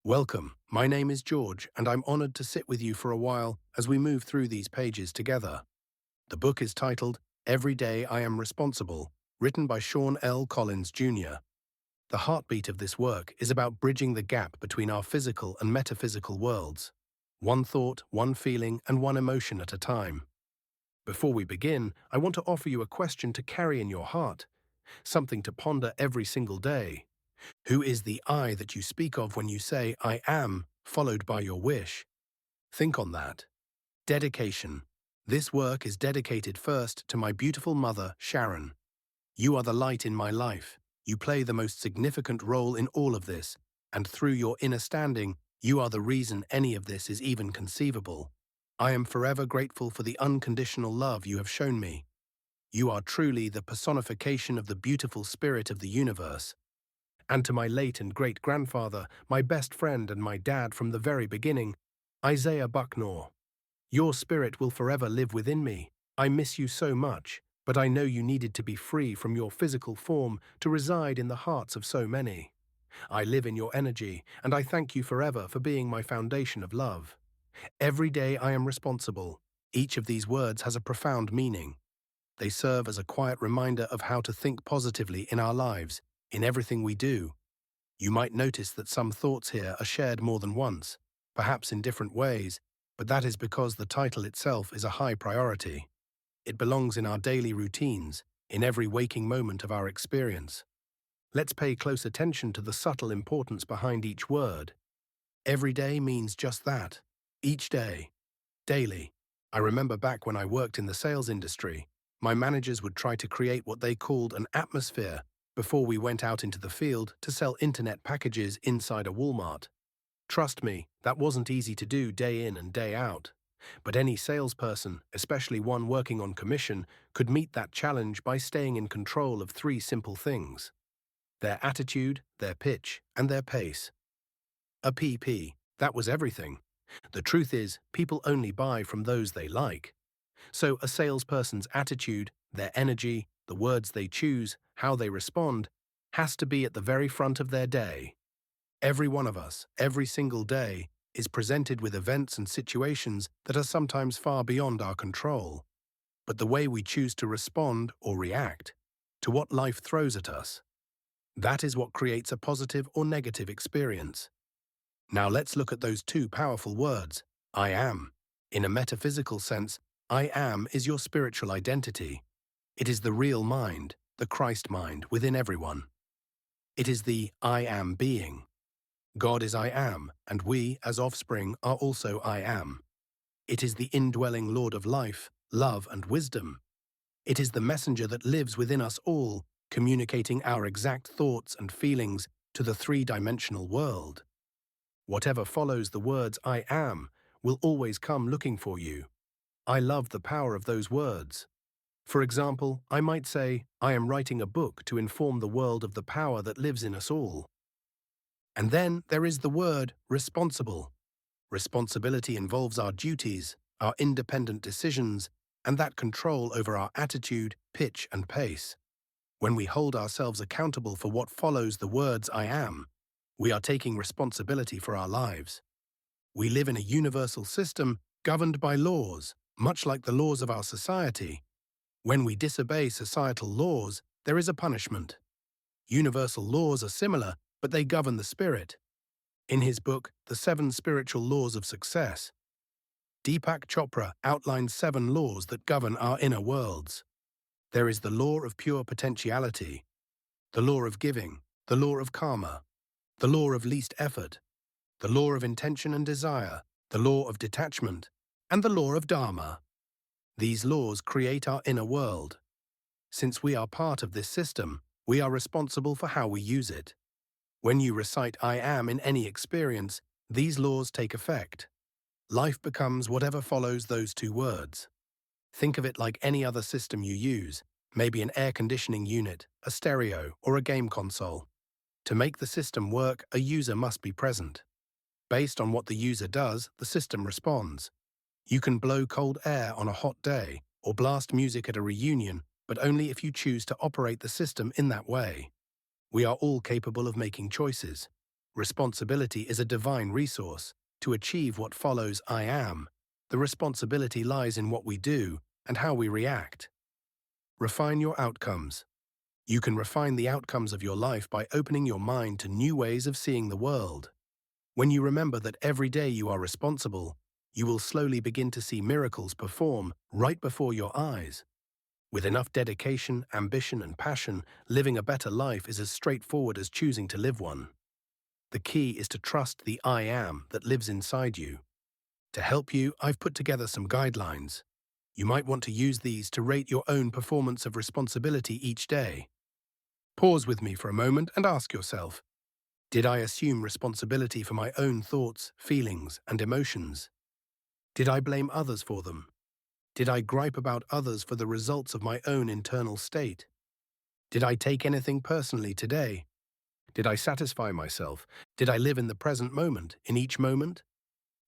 Welcome, my name is George, and I'm honored to sit with you for a while as we move through these pages together. The book is titled Every Day I Am Responsible, written by Shawn L. Collins, Jr. The heartbeat of this work is about bridging the gap between our physical and metaphysical worlds. One thought, one feeling, and one emotion at a time. Before we begin, I want to offer you a question to carry in your heart, something to ponder every single day. Who is the I that you speak of when you say, I am, followed by your wish? Think on that. Dedication. This work is dedicated first to my beautiful mother, Sharon. You are the light in my life. You play the most significant role in all of this, and through your inner standing, you are the reason any of this is even conceivable. I am forever grateful for the unconditional love you have shown me. You are truly the personification of the beautiful spirit of the universe. And to my late and great-grandfather, my best friend and my dad from the very beginning, Isaiah Bucknor. Your spirit will forever live within me. I miss you so much, but I know you needed to be free from your physical form to reside in the hearts of so many. I live in your energy, and I thank you forever for being my foundation of love. Every day I am responsible. Each of these words has a profound meaning. They serve as a quiet reminder of how to think positively in our lives, in everything we do. You might notice that some thoughts here are shared more than once, perhaps in different ways, but that is because the title itself is a high priority. It belongs in our daily routines, in every waking moment of our experience. Let's pay close attention to the subtle importance behind each word. Every day means just that. Each day. Daily. I remember back when I worked in the sales industry, my managers would try to create what they called an atmosphere before we went out into the field to sell internet packages inside a Walmart. Trust me, that wasn't easy to do day in and day out. But any salesperson, especially one working on commission, could meet that challenge by staying in control of three simple things: their attitude, their pitch, and their pace. A PP, that was everything. The truth is, people only buy from those they like. So a salesperson's attitude, their energy, the words they choose, how they respond, has to be at the very front of their day. Every one of us, every single day, is presented with events and situations that are sometimes far beyond our control. But the way we choose to respond or react to what life throws at us, that is what creates a positive or negative experience. Now let's look at those two powerful words, I am. In a metaphysical sense, I am is your spiritual identity. It is the real mind, the Christ mind within everyone. It is the I am being. God is I am, and we, as offspring, are also I am. It is the indwelling Lord of life, love, and wisdom. It is the messenger that lives within us all, communicating our exact thoughts and feelings to the three-dimensional world. Whatever follows the words I am will always come looking for you. I love the power of those words. For example, I might say, I am writing a book to inform the world of the power that lives in us all. And then there is the word responsible. Responsibility involves our duties, our independent decisions, and that control over our attitude, pitch, and pace. When we hold ourselves accountable for what follows the words I am, we are taking responsibility for our lives. We live in a universal system governed by laws, much like the laws of our society. When we disobey societal laws, there is a punishment. Universal laws are similar, but they govern the spirit. In his book, The 7 Spiritual Laws of Success, Deepak Chopra outlines 7 laws that govern our inner worlds. There is the law of pure potentiality, the law of giving, the law of karma, the law of least effort, the law of intention and desire, the law of detachment, and the law of dharma. These laws create our inner world. Since we are part of this system, we are responsible for how we use it. When you recite I am in any experience, these laws take effect. Life becomes whatever follows those 2 words. Think of it like any other system you use, maybe an air conditioning unit, a stereo, or a game console. To make the system work, a user must be present. Based on what the user does, the system responds. You can blow cold air on a hot day, or blast music at a reunion, but only if you choose to operate the system in that way. We are all capable of making choices. Responsibility is a divine resource. To achieve what follows I am, the responsibility lies in what we do and how we react. Refine your outcomes. You can refine the outcomes of your life by opening your mind to new ways of seeing the world. When you remember that every day you are responsible, you will slowly begin to see miracles perform right before your eyes. With enough dedication, ambition, and passion, living a better life is as straightforward as choosing to live one. The key is to trust the I am that lives inside you. To help you, I've put together some guidelines. You might want to use these to rate your own performance of responsibility each day. Pause with me for a moment and ask yourself, did I assume responsibility for my own thoughts, feelings, and emotions? Did I blame others for them? Did I gripe about others for the results of my own internal state? Did I take anything personally today? Did I satisfy myself? Did I live in the present moment, in each moment?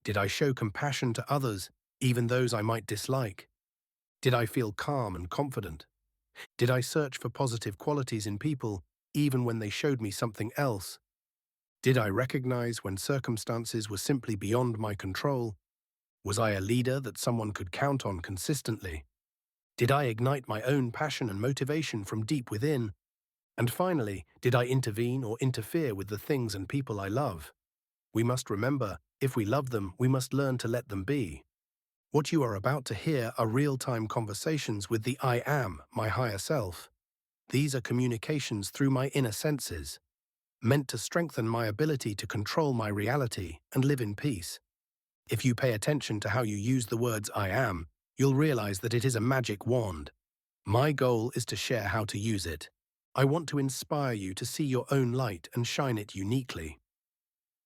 Did I show compassion to others, even those I might dislike? Did I feel calm and confident? Did I search for positive qualities in people, even when they showed me something else? Did I recognize when circumstances were simply beyond my control? Was I a leader that someone could count on consistently? Did I ignite my own passion and motivation from deep within? And finally, did I intervene or interfere with the things and people I love? We must remember, if we love them, we must learn to let them be. What you are about to hear are real-time conversations with the I am, my higher self. These are communications through my inner senses, meant to strengthen my ability to control my reality and live in peace. If you pay attention to how you use the words I am, you'll realize that it is a magic wand. My goal is to share how to use it. I want to inspire you to see your own light and shine it uniquely.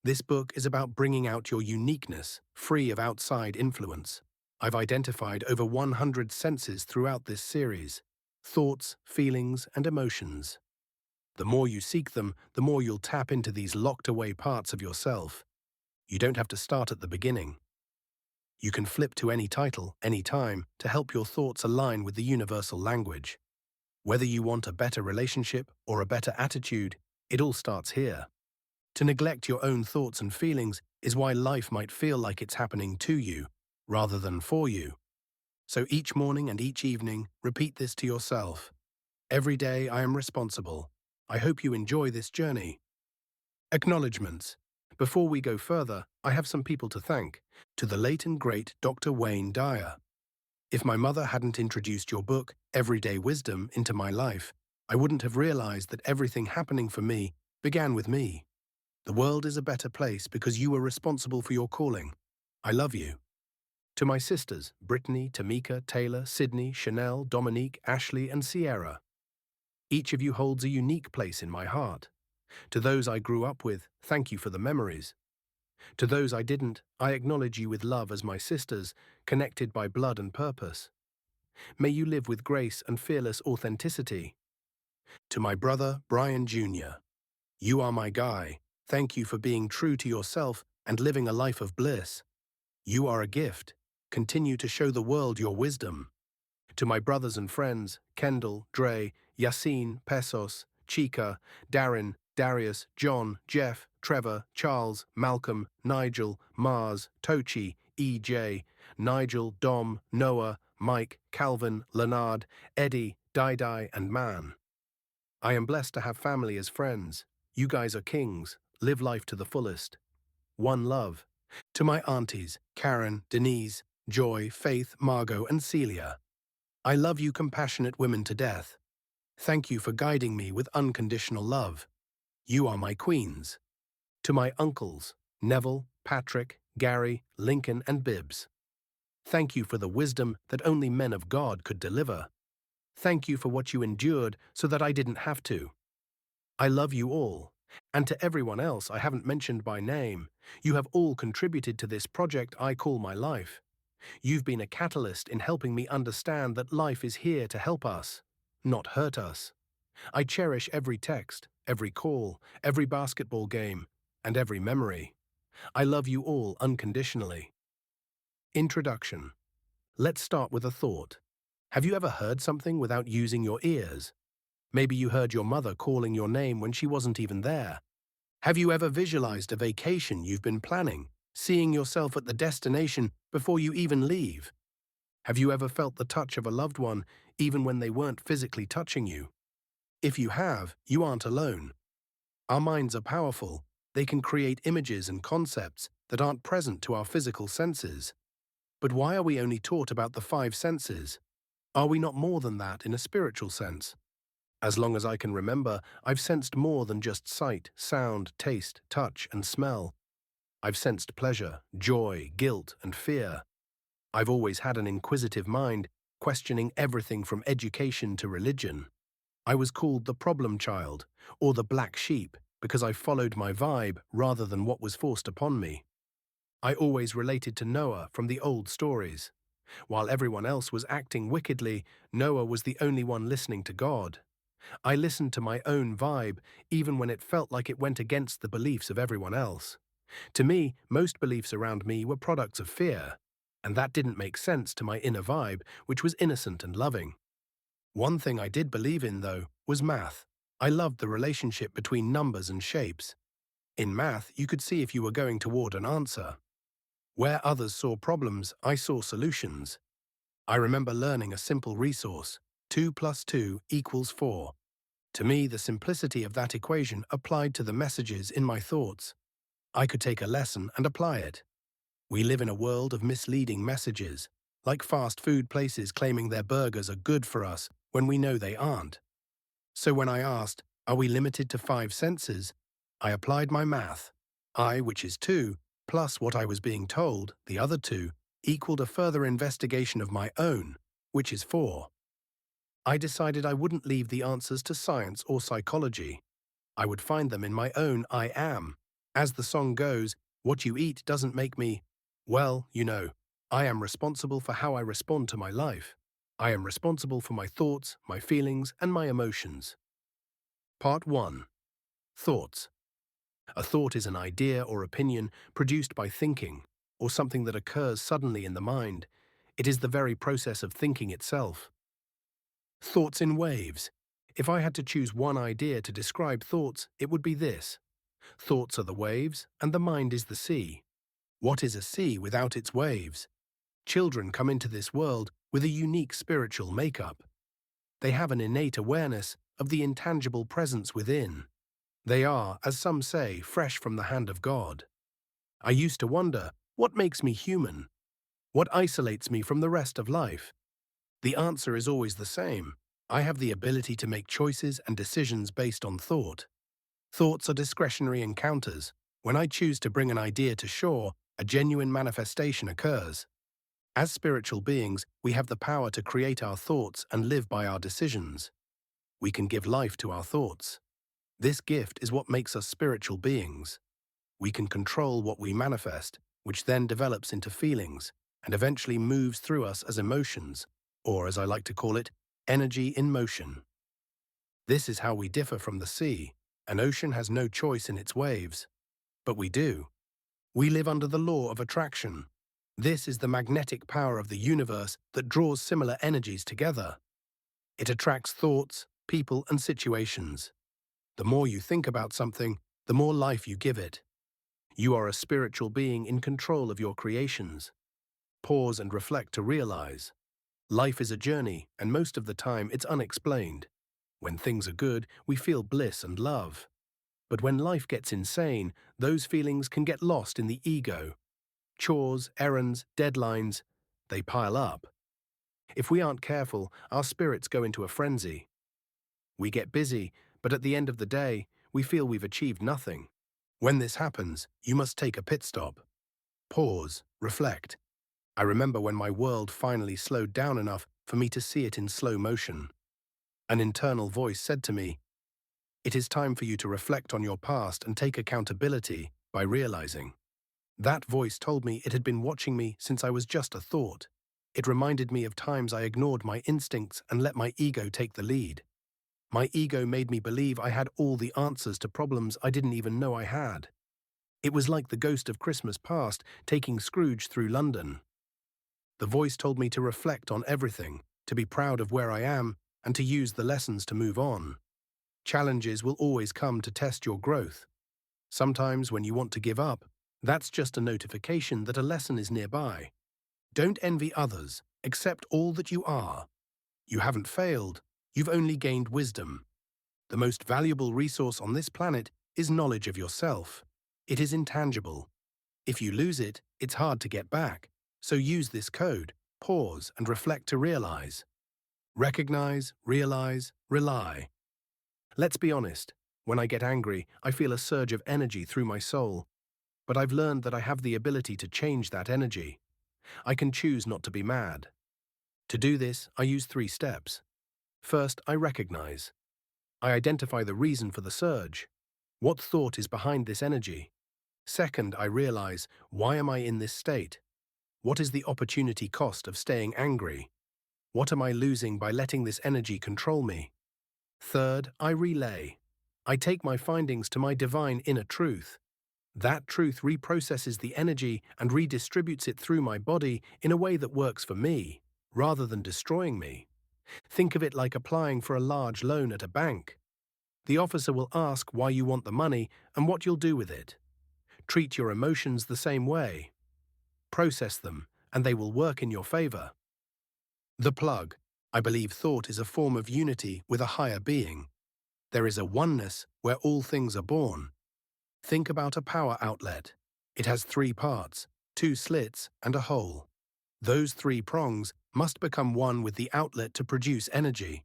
This book is about bringing out your uniqueness, free of outside influence. I've identified over 100 senses throughout this series: thoughts, feelings, and emotions. The more you seek them, the more you'll tap into these locked-away parts of yourself. You don't have to start at the beginning. You can flip to any title, any time, to help your thoughts align with the universal language. Whether you want a better relationship or a better attitude, it all starts here. To neglect your own thoughts and feelings is why life might feel like it's happening to you, rather than for you. So each morning and each evening, repeat this to yourself. Every day I am responsible. I hope you enjoy this journey. Acknowledgements. Before we go further, I have some people to thank. To the late and great Dr. Wayne Dyer. If my mother hadn't introduced your book, Everyday Wisdom, into my life, I wouldn't have realized that everything happening for me began with me. The world is a better place because you were responsible for your calling. I love you. To my sisters, Brittany, Tamika, Taylor, Sydney, Chanel, Dominique, Ashley, and Sierra. Each of you holds a unique place in my heart. To those I grew up with, thank you for the memories. To those I didn't, I acknowledge you with love as my sisters, connected by blood and purpose. May you live with grace and fearless authenticity. To my brother, Brian Jr. You are my guy. Thank you for being true to yourself and living a life of bliss. You are a gift. Continue to show the world your wisdom. To my brothers and friends, Kendall, Dre, Yassine, Pesos, Chica, Darren, Darius, John, Jeff, Trevor, Charles, Malcolm, Nigel, Mars, Tochi, EJ, Nigel, Dom, Noah, Mike, Calvin, Leonard, Eddie, Dai, and Man. I am blessed to have family as friends. You guys are kings. Live life to the fullest. One love. To my aunties, Karen, Denise, Joy, Faith, Margot, and Celia. I love you compassionate women to death. Thank you for guiding me with unconditional love. You are my queens. To my uncles, Neville, Patrick, Gary, Lincoln, and Bibbs. Thank you for the wisdom that only men of God could deliver. Thank you for what you endured so that I didn't have to. I love you all. And to everyone else I haven't mentioned by name, you have all contributed to this project I call my life. You've been a catalyst in helping me understand that life is here to help us, not hurt us. I cherish every text, every call, every basketball game, and every memory. I love you all unconditionally. Introduction. Let's start with a thought. Have you ever heard something without using your ears? Maybe you heard your mother calling your name when she wasn't even there. Have you ever visualized a vacation you've been planning, seeing yourself at the destination before you even leave? Have you ever felt the touch of a loved one, even when they weren't physically touching you? If you have, you aren't alone. Our minds are powerful. They can create images and concepts that aren't present to our physical senses. But why are we only taught about the five senses? Are we not more than that in a spiritual sense? As long as I can remember, I've sensed more than just sight, sound, taste, touch, and smell. I've sensed pleasure, joy, guilt, and fear. I've always had an inquisitive mind, questioning everything from education to religion. I was called the problem child, or the black sheep, because I followed my vibe rather than what was forced upon me. I always related to Noah from the old stories. While everyone else was acting wickedly, Noah was the only one listening to God. I listened to my own vibe, even when it felt like it went against the beliefs of everyone else. To me, most beliefs around me were products of fear, and that didn't make sense to my inner vibe, which was innocent and loving. One thing I did believe in, though, was math. I loved the relationship between numbers and shapes. In math, you could see if you were going toward an answer. Where others saw problems, I saw solutions. I remember learning a simple resource: 2 plus 2 equals 4. To me, the simplicity of that equation applied to the messages in my thoughts. I could take a lesson and apply it. We live in a world of misleading messages, like fast food places claiming their burgers are good for us when we know they aren't. So when I asked, are we limited to five senses? I applied my math. I, which is 2, plus what I was being told, the other 2, equaled a further investigation of my own, which is 4. I decided I wouldn't leave the answers to science or psychology. I would find them in my own I am. As the song goes, what you eat doesn't make me, well, you know, I am responsible for how I respond to my life. I am responsible for my thoughts, my feelings, and my emotions. Part 1. Thoughts. A thought is an idea or opinion produced by thinking, or something that occurs suddenly in the mind. It is the very process of thinking itself. Thoughts in waves. If I had to choose one idea to describe thoughts, it would be this. Thoughts are the waves, and the mind is the sea. What is a sea without its waves? Children come into this world with a unique spiritual makeup. They have an innate awareness of the intangible presence within. They are, as some say, fresh from the hand of God. I used to wonder, what makes me human? What isolates me from the rest of life? The answer is always the same. I have the ability to make choices and decisions based on thought. Thoughts are discretionary encounters. When I choose to bring an idea to shore, a genuine manifestation occurs. As spiritual beings, we have the power to create our thoughts and live by our decisions. We can give life to our thoughts. This gift is what makes us spiritual beings. We can control what we manifest, which then develops into feelings, and eventually moves through us as emotions, or as I like to call it, energy in motion. This is how we differ from the sea. An ocean has no choice in its waves. But we do. We live under the law of attraction. This is the magnetic power of the universe that draws similar energies together. It attracts thoughts, people, and situations. The more you think about something, the more life you give it. You are a spiritual being in control of your creations. Pause and reflect to realize. Life is a journey, and most of the time it's unexplained. When things are good, we feel bliss and love. But when life gets insane, those feelings can get lost in the ego. Chores, errands, deadlines, they pile up. If we aren't careful, our spirits go into a frenzy. We get busy, but at the end of the day, we feel we've achieved nothing. When this happens, you must take a pit stop. Pause, reflect. I remember when my world finally slowed down enough for me to see it in slow motion. An internal voice said to me, "It is time for you to reflect on your past and take accountability by realizing." That voice told me it had been watching me since I was just a thought. It reminded me of times I ignored my instincts and let my ego take the lead. My ego made me believe I had all the answers to problems I didn't even know I had. It was like the ghost of Christmas past taking Scrooge through London. The voice told me to reflect on everything, to be proud of where I am, and to use the lessons to move on. Challenges will always come to test your growth. Sometimes when you want to give up, that's just a notification that a lesson is nearby. Don't envy others, accept all that you are. You haven't failed, you've only gained wisdom. The most valuable resource on this planet is knowledge of yourself. It is intangible. If you lose it, it's hard to get back. So use this code, pause and reflect to realize. Recognize, realize, rely. Let's be honest, when I get angry, I feel a surge of energy through my soul. But I've learned that I have the ability to change that energy. I can choose not to be mad. To do this, I use 3 steps. First, I recognize. I identify the reason for the surge. What thought is behind this energy? Second, I realize, why am I in this state? What is the opportunity cost of staying angry? What am I losing by letting this energy control me? Third, I relay. I take my findings to my divine inner truth. That truth reprocesses the energy and redistributes it through my body in a way that works for me, rather than destroying me. Think of it like applying for a large loan at a bank. The officer will ask why you want the money and what you'll do with it. Treat your emotions the same way. Process them, and they will work in your favor. The plug. I believe thought is a form of unity with a higher being. There is a oneness where all things are born. Think about a power outlet. It has 3 parts, 2 slits and a hole. Those 3 prongs must become one with the outlet to produce energy.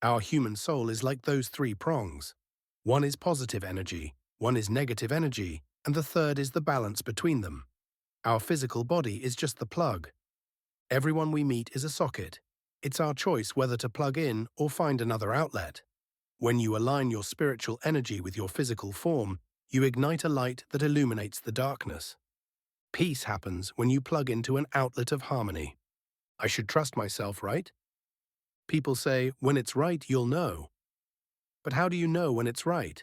Our human soul is like those 3 prongs. One is positive energy, one is negative energy, and the third is the balance between them. Our physical body is just the plug. Everyone we meet is a socket. It's our choice whether to plug in or find another outlet. When you align your spiritual energy with your physical form, you ignite a light that illuminates the darkness. Peace happens when you plug into an outlet of harmony. I should trust myself, right? People say, when it's right, you'll know. But how do you know when it's right?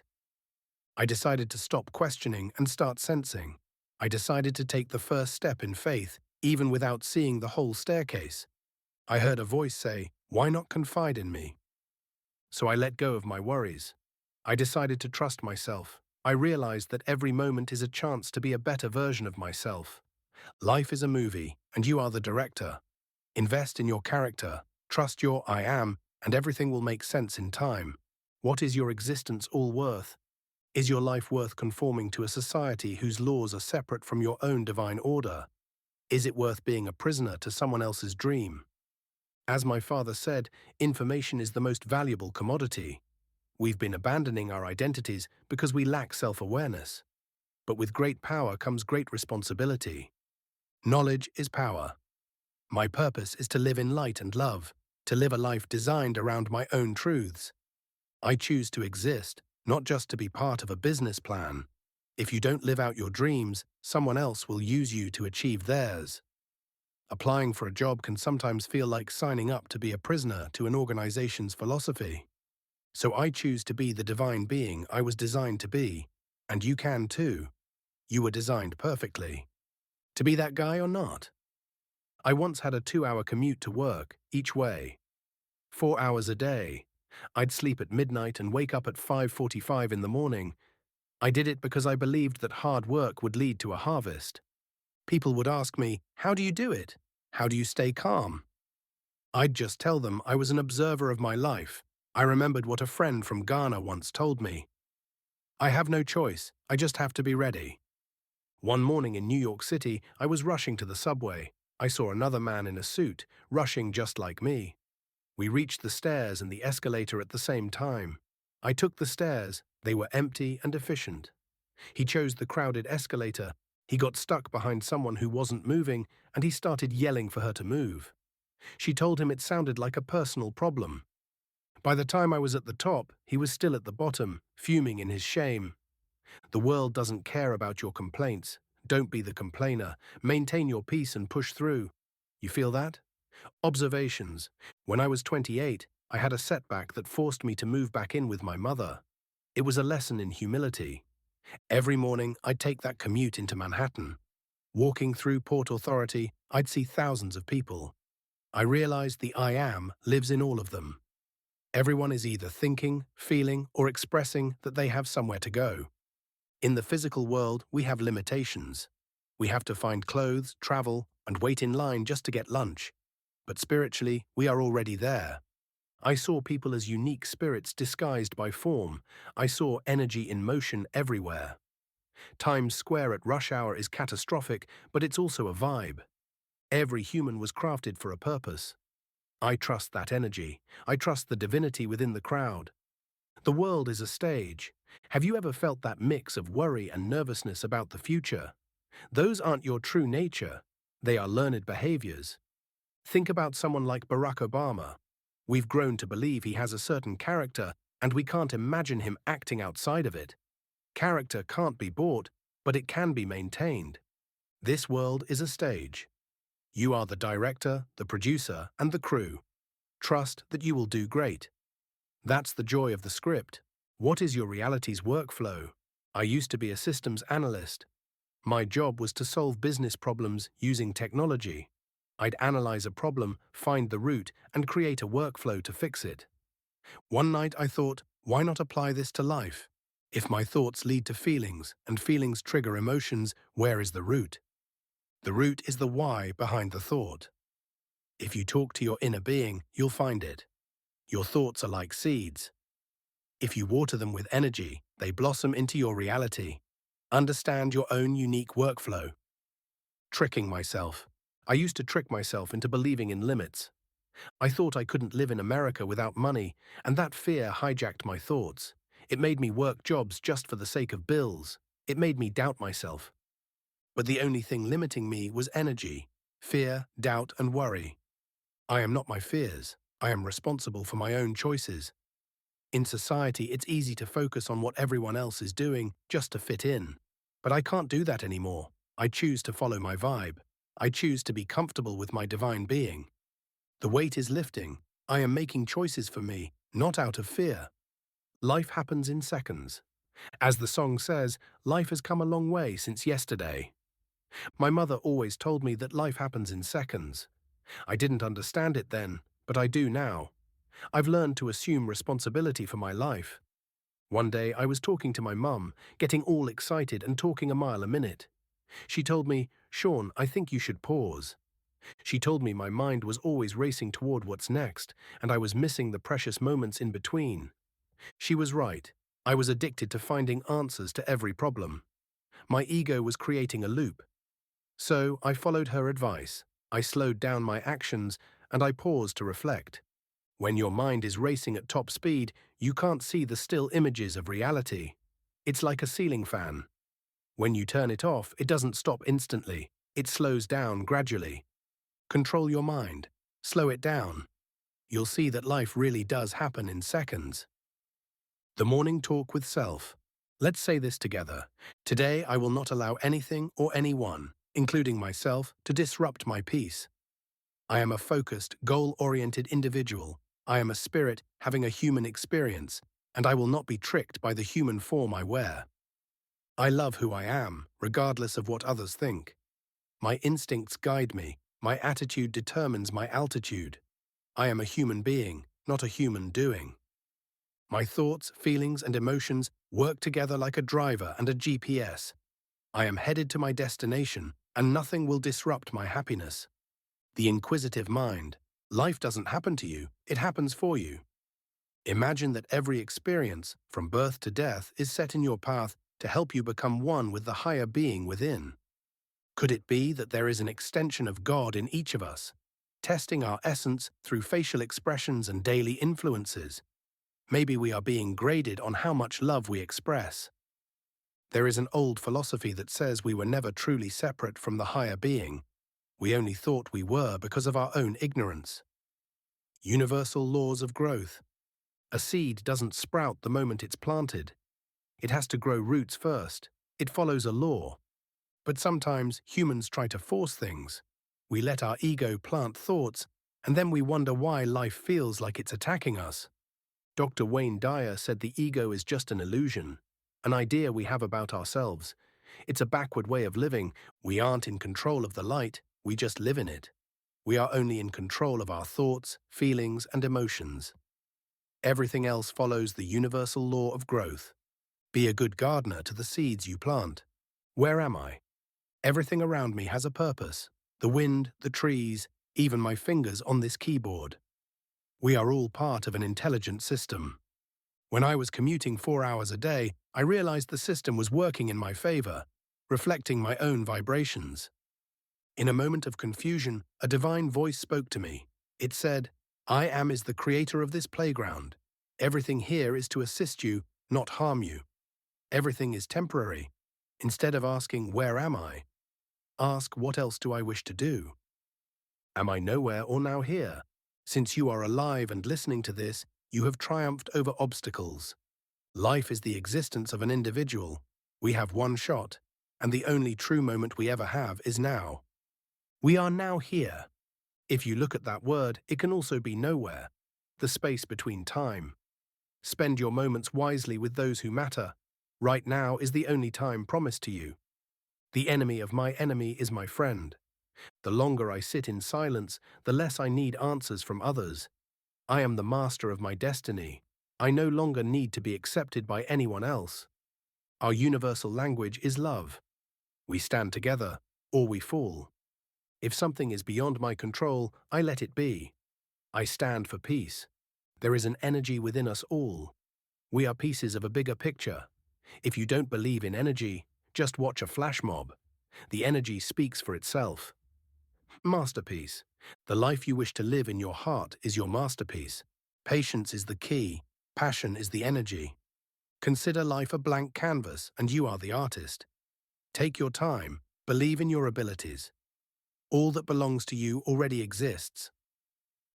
I decided to stop questioning and start sensing. I decided to take the first step in faith, even without seeing the whole staircase. I heard a voice say, "Why not confide in me?" So I let go of my worries. I decided to trust myself. I realized that every moment is a chance to be a better version of myself. Life is a movie, and you are the director. Invest in your character, trust your I am, and everything will make sense in time. What is your existence all worth? Is your life worth conforming to a society whose laws are separate from your own divine order? Is it worth being a prisoner to someone else's dream? As my father said, information is the most valuable commodity. We've been abandoning our identities because we lack self-awareness. But with great power comes great responsibility. Knowledge is power. My purpose is to live in light and love, to live a life designed around my own truths. I choose to exist, not just to be part of a business plan. If you don't live out your dreams, someone else will use you to achieve theirs. Applying for a job can sometimes feel like signing up to be a prisoner to an organization's philosophy. So I choose to be the divine being I was designed to be, and you can too. You were designed perfectly. To be that guy or not? I once had a 2-hour commute to work, each way. 4 hours a day. I'd sleep at midnight and wake up at 5:45 in the morning. I did it because I believed that hard work would lead to a harvest. People would ask me, "How do you do it? How do you stay calm?" I'd just tell them I was an observer of my life. I remembered what a friend from Ghana once told me. I have no choice, I just have to be ready. One morning in New York City, I was rushing to the subway. I saw another man in a suit, rushing just like me. We reached the stairs and the escalator at the same time. I took the stairs, they were empty and efficient. He chose the crowded escalator. He got stuck behind someone who wasn't moving, and he started yelling for her to move. She told him it sounded like a personal problem. By the time I was at the top, he was still at the bottom, fuming in his shame. The world doesn't care about your complaints. Don't be the complainer. Maintain your peace and push through. You feel that? Observations. When I was 28, I had a setback that forced me to move back in with my mother. It was a lesson in humility. Every morning, I'd take that commute into Manhattan. Walking through Port Authority, I'd see thousands of people. I realized the I am lives in all of them. Everyone is either thinking, feeling, or expressing that they have somewhere to go. In the physical world, we have limitations. We have to find clothes, travel, and wait in line just to get lunch. But spiritually, we are already there. I saw people as unique spirits disguised by form. I saw energy in motion everywhere. Times Square at rush hour is catastrophic, but it's also a vibe. Every human was crafted for a purpose. I trust that energy. I trust the divinity within the crowd. The world is a stage. Have you ever felt that mix of worry and nervousness about the future? Those aren't your true nature. They are learned behaviors. Think about someone like Barack Obama. We've grown to believe he has a certain character, and we can't imagine him acting outside of it. Character can't be bought, but it can be maintained. This world is a stage. You are the director, the producer, and the crew. Trust that you will do great. That's the joy of the script. What is your reality's workflow? I used to be a systems analyst. My job was to solve business problems using technology. I'd analyze a problem, find the root, and create a workflow to fix it. One night I thought, why not apply this to life? If my thoughts lead to feelings, and feelings trigger emotions, where is the root? The root is the why behind the thought. If you talk to your inner being, you'll find it. Your thoughts are like seeds. If you water them with energy, they blossom into your reality. Understand your own unique workflow. Tricking myself. I used to trick myself into believing in limits. I thought I couldn't live in America without money, and that fear hijacked my thoughts. It made me work jobs just for the sake of bills. It made me doubt myself. But the only thing limiting me was energy, fear, doubt, and worry. I am not my fears. I am responsible for my own choices. In society, it's easy to focus on what everyone else is doing just to fit in. But I can't do that anymore. I choose to follow my vibe. I choose to be comfortable with my divine being. The weight is lifting. I am making choices for me, not out of fear. Life happens in seconds. As the song says, life has come a long way since yesterday. My mother always told me that life happens in seconds. I didn't understand it then, but I do now. I've learned to assume responsibility for my life. One day I was talking to my mum, getting all excited and talking a mile a minute. She told me, "Shawn, I think you should pause." She told me my mind was always racing toward what's next, and I was missing the precious moments in between. She was right. I was addicted to finding answers to every problem. My ego was creating a loop. So I followed her advice. I slowed down my actions, and I paused to reflect. When your mind is racing at top speed, you can't see the still images of reality. It's like a ceiling fan. When you turn it off, it doesn't stop instantly. It slows down gradually. Control your mind. Slow it down. You'll see that life really does happen in seconds. The morning talk with self. Let's say this together. Today I will not allow anything or anyone, including myself, to disrupt my peace. I am a focused, goal-oriented individual. I am a spirit having a human experience, and I will not be tricked by the human form I wear. I love who I am, regardless of what others think. My instincts guide me. My attitude determines my altitude. I am a human being, not a human doing. My thoughts, feelings, and emotions work together like a driver and a GPS. I am headed to my destination, and nothing will disrupt my happiness. The inquisitive mind. Life doesn't happen to you, it happens for you. Imagine that every experience, from birth to death, is set in your path to help you become one with the higher being within. Could it be that there is an extension of God in each of us, testing our essence through facial expressions and daily influences? Maybe we are being graded on how much love we express. There is an old philosophy that says we were never truly separate from the higher being. We only thought we were because of our own ignorance. Universal laws of growth. A seed doesn't sprout the moment it's planted. It has to grow roots first. It follows a law. But sometimes humans try to force things. We let our ego plant thoughts, and then we wonder why life feels like it's attacking us. Dr. Wayne Dyer said the ego is just an illusion, an idea we have about ourselves. It's a backward way of living. We aren't in control of the light, we just live in it. We are only in control of our thoughts, feelings, and emotions. Everything else follows the universal law of growth. Be a good gardener to the seeds you plant. Where am I? Everything around me has a purpose. The wind, the trees, even my fingers on this keyboard. We are all part of an intelligent system. When I was commuting 4 hours a day, I realized the system was working in my favor, reflecting my own vibrations. In a moment of confusion, a divine voice spoke to me. It said, "I am is the creator of this playground. Everything here is to assist you, not harm you. Everything is temporary. Instead of asking, 'Where am I?' ask, 'What else do I wish to do?' Am I nowhere or now here? Since you are alive and listening to this, you have triumphed over obstacles. Life is the existence of an individual. We have one shot, and the only true moment we ever have is now. We are now here. If you look at that word, it can also be nowhere, the space between time. Spend your moments wisely with those who matter. Right now is the only time promised to you. The enemy of my enemy is my friend. The longer I sit in silence, the less I need answers from others. I am the master of my destiny. I no longer need to be accepted by anyone else. Our universal language is love. We stand together, or we fall. If something is beyond my control, I let it be. I stand for peace. There is an energy within us all. We are pieces of a bigger picture. If you don't believe in energy, just watch a flash mob. The energy speaks for itself. Masterpiece. The life you wish to live in your heart is your masterpiece. Patience is the key. Passion is the energy. Consider life a blank canvas, and you are the artist. Take your time. Believe in your abilities. All that belongs to you already exists.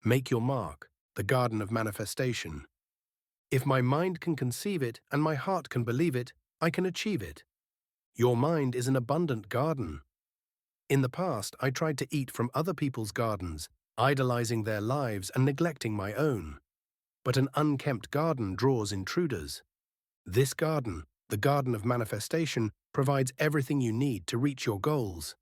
Make your mark, the garden of manifestation. If my mind can conceive it and my heart can believe it, I can achieve it. Your mind is an abundant garden. In the past, I tried to eat from other people's gardens, idolizing their lives and neglecting my own. But an unkempt garden draws intruders. This garden, the garden of manifestation, provides everything you need to reach your goals.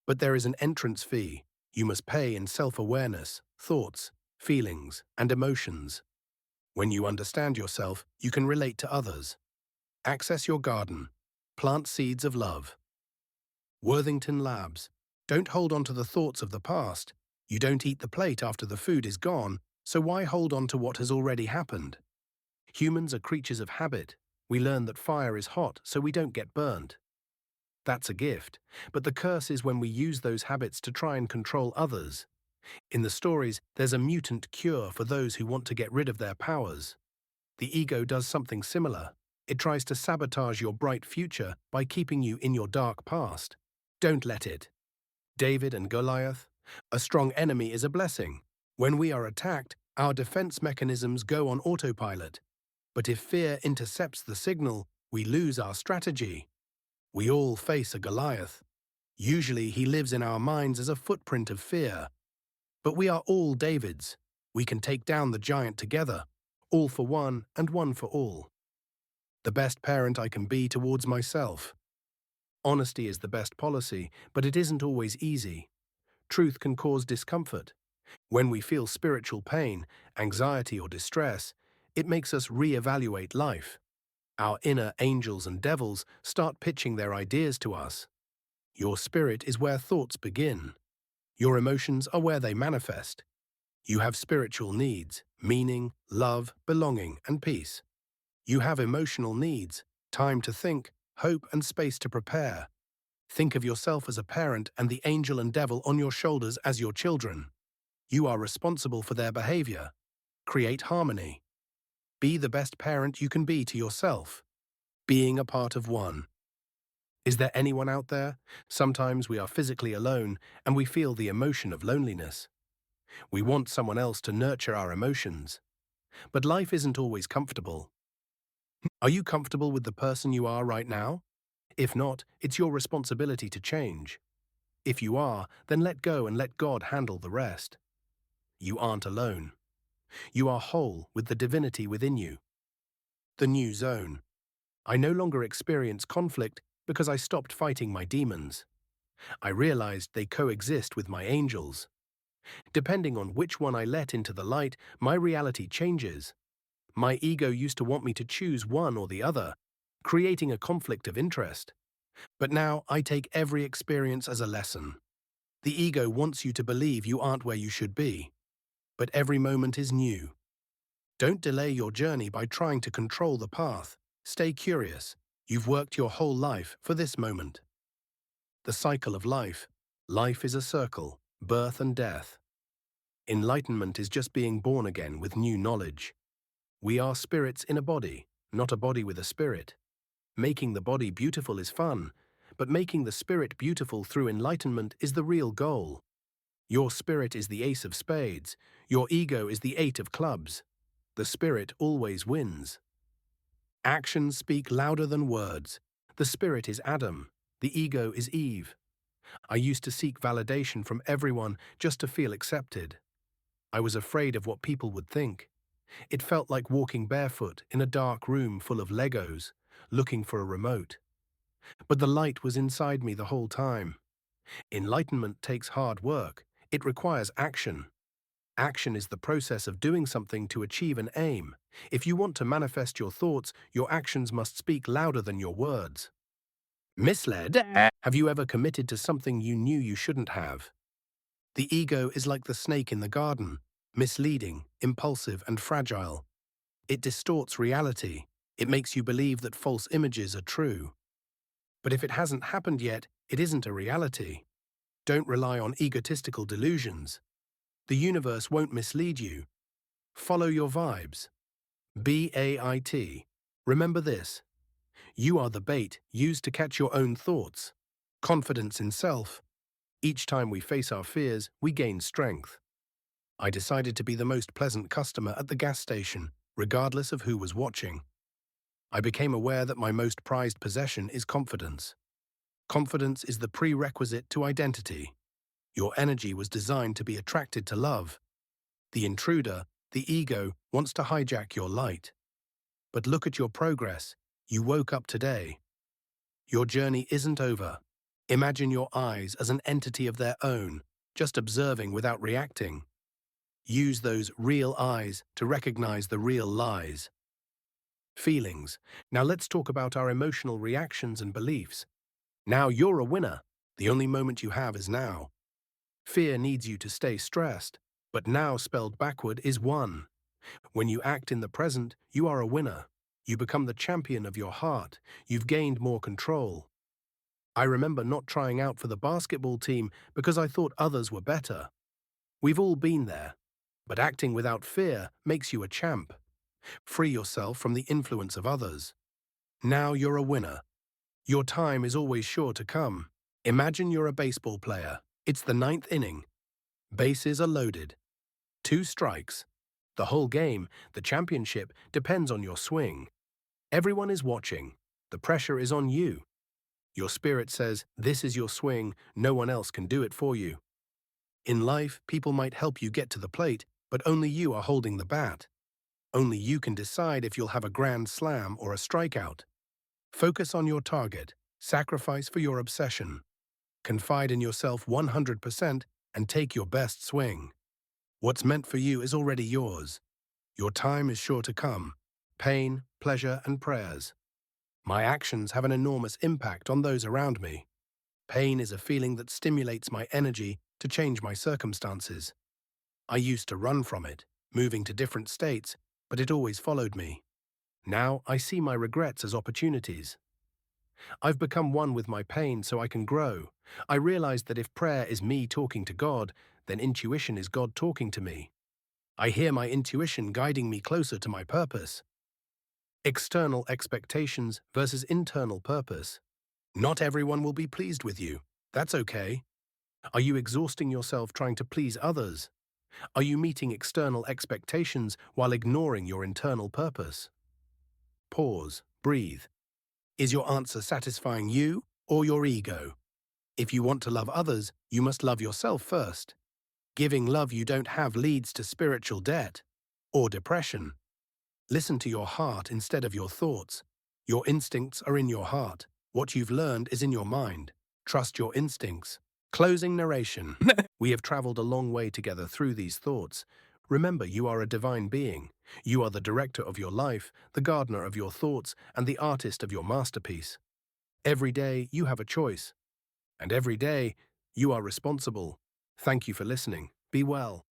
But there is an entrance fee. You must pay in self-awareness, thoughts, feelings, and emotions. When you understand yourself, you can relate to others. Access your garden. Plant seeds of love. Worthington Labs. Don't hold on to the thoughts of the past. You don't eat the plate after the food is gone, so why hold on to what has already happened? Humans are creatures of habit. We learn that fire is hot, so we don't get burned. That's a gift, but the curse is when we use those habits to try and control others. In the stories, there's a mutant cure for those who want to get rid of their powers. The ego does something similar. It tries to sabotage your bright future by keeping you in your dark past. Don't let it. David and Goliath. A strong enemy is a blessing. When we are attacked, our defense mechanisms go on autopilot. But if fear intercepts the signal, we lose our strategy. We all face a Goliath. Usually he lives in our minds as a footprint of fear. But we are all Davids. We can take down the giant together, all for one and one for all. The best parent I can be towards myself. Honesty is the best policy, but it isn't always easy. Truth can cause discomfort. When we feel spiritual pain, anxiety, or distress, it makes us re-evaluate life. Our inner angels and devils start pitching their ideas to us. Your spirit is where thoughts begin. Your emotions are where they manifest. You have spiritual needs, meaning, love, belonging, and peace. You have emotional needs, time to think, hope, and space to prepare. Think of yourself as a parent and the angel and devil on your shoulders as your children. You are responsible for their behavior. Create harmony. Be the best parent you can be to yourself. Being a part of one. Is there anyone out there? Sometimes we are physically alone and we feel the emotion of loneliness. We want someone else to nurture our emotions. But life isn't always comfortable. Are you comfortable with the person you are right now? If not, it's your responsibility to change. If you are, then let go and let God handle the rest. You aren't alone. You are whole with the divinity within you. The new zone. I no longer experience conflict because I stopped fighting my demons. I realized they coexist with my angels. Depending on which one I let into the light, my reality changes. My ego used to want me to choose one or the other. creating a conflict of interest. But now I take every experience as a lesson. The ego wants you to believe you aren't where you should be. But every moment is new. Don't delay your journey by trying to control the path. Stay curious. You've worked your whole life for this moment. The cycle of life. Life is a circle, birth and death. Enlightenment is just being born again with new knowledge. We are spirits in a body, not a body with a spirit. Making the body beautiful is fun, but making the spirit beautiful through enlightenment is the real goal. Your spirit is the ace of spades. Your ego is the eight of clubs. The spirit always wins. Actions speak louder than words. The spirit is Adam. The ego is Eve. I used to seek validation from everyone just to feel accepted. I was afraid of what people would think. It felt like walking barefoot in a dark room full of Legos, looking for a remote. But the light was inside me the whole time. Enlightenment takes hard work. It requires action. Action is the process of doing something to achieve an aim. If you want to manifest your thoughts, your actions must speak louder than your words. Misled? Have you ever committed to something you knew you shouldn't have? The ego is like the snake in the garden, misleading, impulsive, and fragile. It distorts reality. It makes you believe that false images are true. But if it hasn't happened yet, it isn't a reality. Don't rely on egotistical delusions. The universe won't mislead you. Follow your vibes. BAIT. Remember this. You are the bait used to catch your own thoughts. Confidence in self. Each time we face our fears, we gain strength. I decided to be the most pleasant customer at the gas station, regardless of who was watching. I became aware that my most prized possession is confidence. Confidence is the prerequisite to identity. Your energy was designed to be attracted to love. The intruder, the ego, wants to hijack your light. But look at your progress. You woke up today. Your journey isn't over. Imagine your eyes as an entity of their own, just observing without reacting. Use those real eyes to recognize the real lies. Feelings. Now let's talk about our emotional reactions and beliefs. Now you're a winner. The only moment you have is now. Fear needs you to stay stressed, but now spelled backward is won. When you act in the present, you are a winner. You become the champion of your heart. You've gained more control. I remember not trying out for the basketball team because I thought others were better. We've all been there. But acting without fear makes you a champ. Free yourself from the influence of others. Now you're a winner. Your time is always sure to come. Imagine you're a baseball player. It's the 9th inning. Bases are loaded. 2 strikes. The whole game, the championship, depends on your swing. Everyone is watching. The pressure is on you. Your spirit says, this is your swing, no one else can do it for you. In life, people might help you get to the plate, but only you are holding the bat. Only you can decide if you'll have a grand slam or a strikeout. Focus on your target. Sacrifice for your obsession. Confide in yourself 100% and take your best swing. What's meant for you is already yours. Your time is sure to come. Pain, pleasure, and prayers. My actions have an enormous impact on those around me. Pain is a feeling that stimulates my energy to change my circumstances. I used to run from it, moving to different states, but it always followed me. Now I see my regrets as opportunities. I've become one with my pain so I can grow. I realized that if prayer is me talking to God, then intuition is God talking to me. I hear my intuition guiding me closer to my purpose. External expectations versus internal purpose. Not everyone will be pleased with you. That's okay. Are you exhausting yourself trying to please others? Are you meeting external expectations while ignoring your internal purpose? Pause. Breathe. Is your answer satisfying you or your ego? If you want to love others, you must love yourself first. Giving love you don't have leads to spiritual debt or depression. Listen to your heart instead of your thoughts. Your instincts are in your heart. What you've learned is in your mind. Trust your instincts. Closing narration. We have traveled a long way together through these thoughts. Remember, you are a divine being. You are the director of your life, the gardener of your thoughts, and the artist of your masterpiece. Every day, you have a choice. And every day, you are responsible. Thank you for listening. Be well.